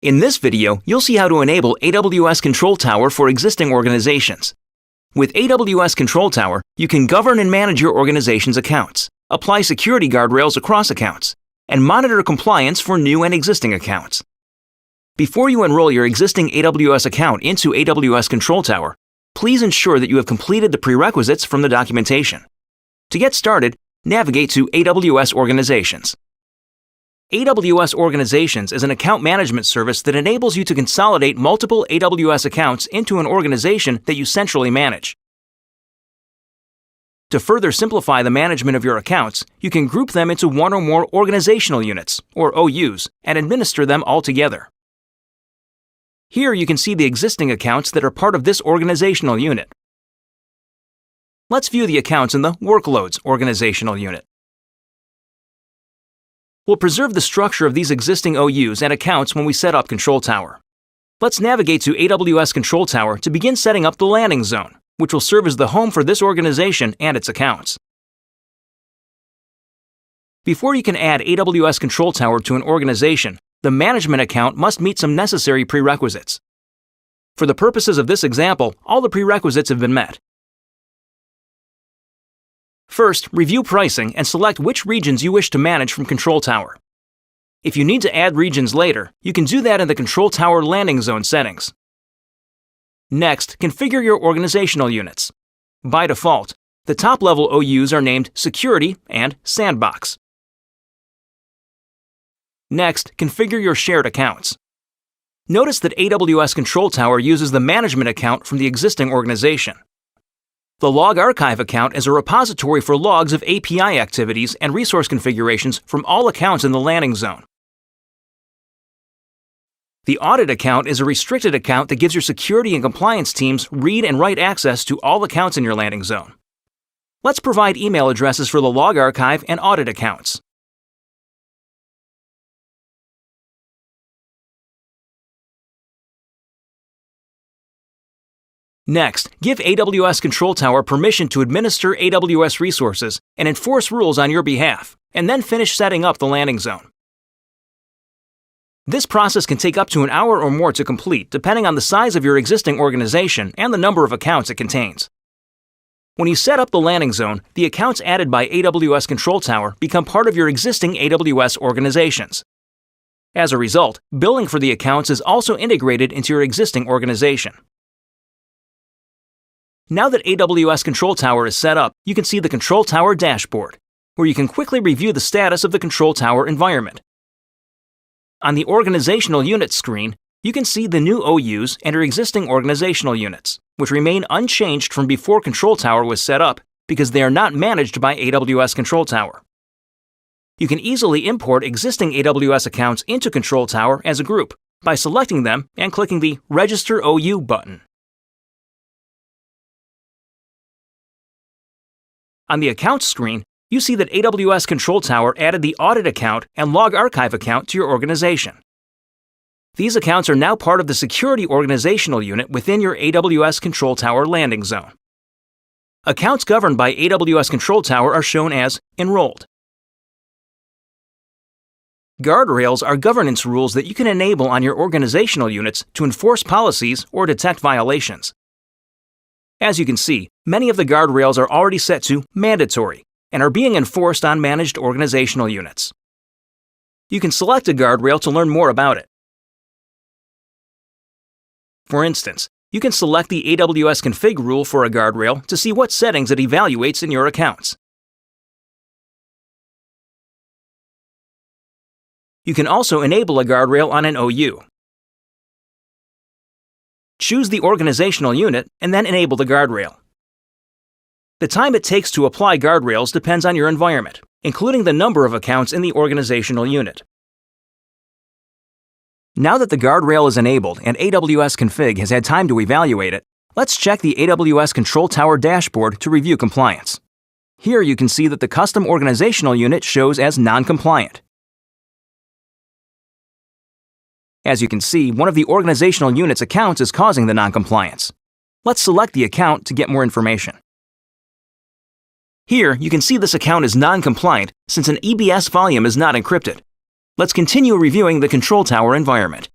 In this video, you'll see how to enable AWS Control Tower for existing organizations. With AWS Control Tower, you can govern and manage your organization's accounts, apply security guardrails across accounts, and monitor compliance for new and existing accounts. Before you enroll your existing AWS account into AWS Control Tower, please ensure that you have completed the prerequisites from the documentation. To get started, navigate to AWS Organizations. AWS Organizations is an account management service that enables you to consolidate multiple AWS accounts into an organization that you centrally manage. To further simplify the management of your accounts, you can group them into one or more organizational units, or OUs, and administer them all together. Here you can see the existing accounts that are part of this organizational unit. Let's view the accounts in the Workloads organizational unit. We'll preserve the structure of these existing OUs and accounts when we set up Control Tower. Let's navigate to AWS Control Tower to begin setting up the landing zone, which will serve as the home for this organization and its accounts. Before you can add AWS Control Tower to an organization, the management account must meet some necessary prerequisites. For the purposes of this example, all the prerequisites have been met. First, review pricing and select which regions you wish to manage from Control Tower. If you need to add regions later, you can do that in the Control Tower landing zone settings. Next, configure your organizational units. By default, the top-level OUs are named Security and Sandbox. Next, configure your shared accounts. Notice that AWS Control Tower uses the management account from the existing organization. The Log Archive account is a repository for logs of API activities and resource configurations from all accounts in the landing zone. The Audit account is a restricted account that gives your security and compliance teams read and write access to all accounts in your landing zone. Let's provide email addresses for the Log Archive and Audit accounts. Next, give AWS Control Tower permission to administer AWS resources and enforce rules on your behalf, and then finish setting up the landing zone. This process can take up to an hour or more to complete, depending on the size of your existing organization and the number of accounts it contains. When you set up the landing zone, the accounts added by AWS Control Tower become part of your existing AWS organizations. As a result, billing for the accounts is also integrated into your existing organization. Now that AWS Control Tower is set up, you can see the Control Tower dashboard, where you can quickly review the status of the Control Tower environment. On the Organizational Units screen, you can see the new OUs and your existing organizational units, which remain unchanged from before Control Tower was set up because they are not managed by AWS Control Tower. You can easily import existing AWS accounts into Control Tower as a group by selecting them and clicking the Register OU button. On the Accounts screen, you see that AWS Control Tower added the Audit account and Log Archive account to your organization. These accounts are now part of the Security organizational unit within your AWS Control Tower landing zone. Accounts governed by AWS Control Tower are shown as Enrolled. Guardrails are governance rules that you can enable on your organizational units to enforce policies or detect violations. As you can see, many of the guardrails are already set to Mandatory and are being enforced on managed organizational units. You can select a guardrail to learn more about it. For instance, you can select the AWS config rule for a guardrail to see what settings it evaluates in your accounts. You can also enable a guardrail on an OU. Choose the organizational unit and then enable the guardrail. The time it takes to apply guardrails depends on your environment, including the number of accounts in the organizational unit. Now that the guardrail is enabled and AWS Config has had time to evaluate it, let's check the AWS Control Tower dashboard to review compliance. Here you can see that the custom organizational unit shows as non-compliant. As you can see, one of the organizational unit's accounts is causing the non-compliance. Let's select the account to get more information. Here, you can see this account is non-compliant since an EBS volume is not encrypted. Let's continue reviewing the Control Tower environment.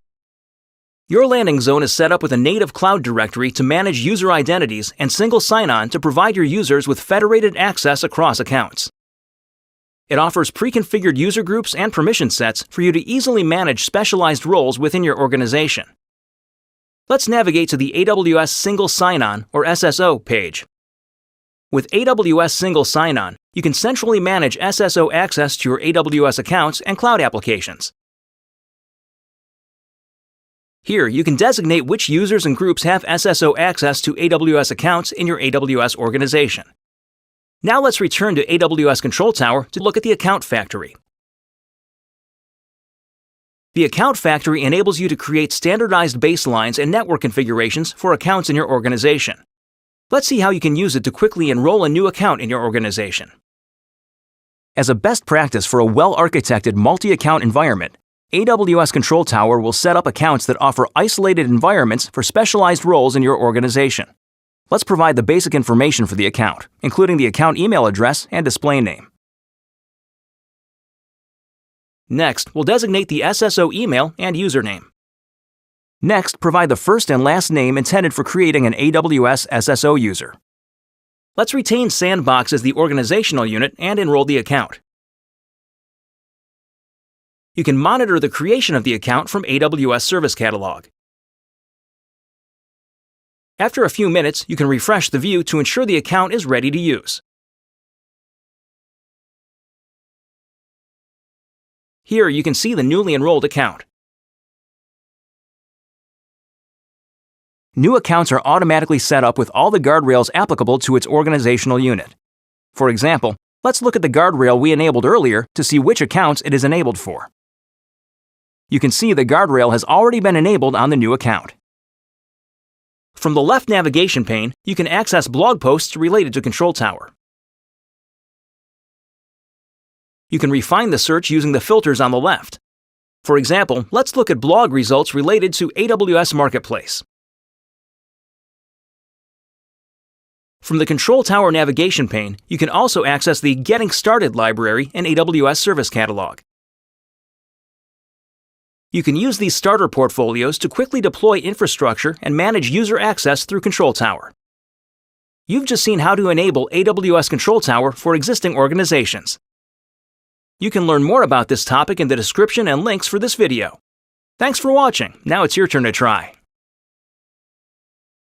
Your landing zone is set up with a native cloud directory to manage user identities and single sign-on to provide your users with federated access across accounts. It offers pre-configured user groups and permission sets for you to easily manage specialized roles within your organization. Let's navigate to the AWS Single Sign-On, or SSO, page. With AWS Single Sign-On, you can centrally manage SSO access to your AWS accounts and cloud applications. Here, you can designate which users and groups have SSO access to AWS accounts in your AWS organization. Now let's return to AWS Control Tower to look at the Account Factory. The Account Factory enables you to create standardized baselines and network configurations for accounts in your organization. Let's see how you can use it to quickly enroll a new account in your organization. As a best practice for a well-architected multi-account environment, AWS Control Tower will set up accounts that offer isolated environments for specialized roles in your organization. Let's provide the basic information for the account, including the account email address and display name. Next, we'll designate the SSO email and username. Next, provide the first and last name intended for creating an AWS SSO user. Let's retain Sandbox as the organizational unit and enroll the account. You can monitor the creation of the account from AWS Service Catalog. After a few minutes, you can refresh the view to ensure the account is ready to use. Here you can see the newly enrolled account. New accounts are automatically set up with all the guardrails applicable to its organizational unit. For example, let's look at the guardrail we enabled earlier to see which accounts it is enabled for. You can see the guardrail has already been enabled on the new account. From the left navigation pane, you can access blog posts related to Control Tower. You can refine the search using the filters on the left. For example, let's look at blog results related to AWS Marketplace. From the Control Tower navigation pane, you can also access the Getting Started library in AWS Service Catalog. You can use these starter portfolios to quickly deploy infrastructure and manage user access through Control Tower. You've just seen how to enable AWS Control Tower for existing organizations. You can learn more about this topic in the description and links for this video. Thanks for watching. Now it's your turn to try.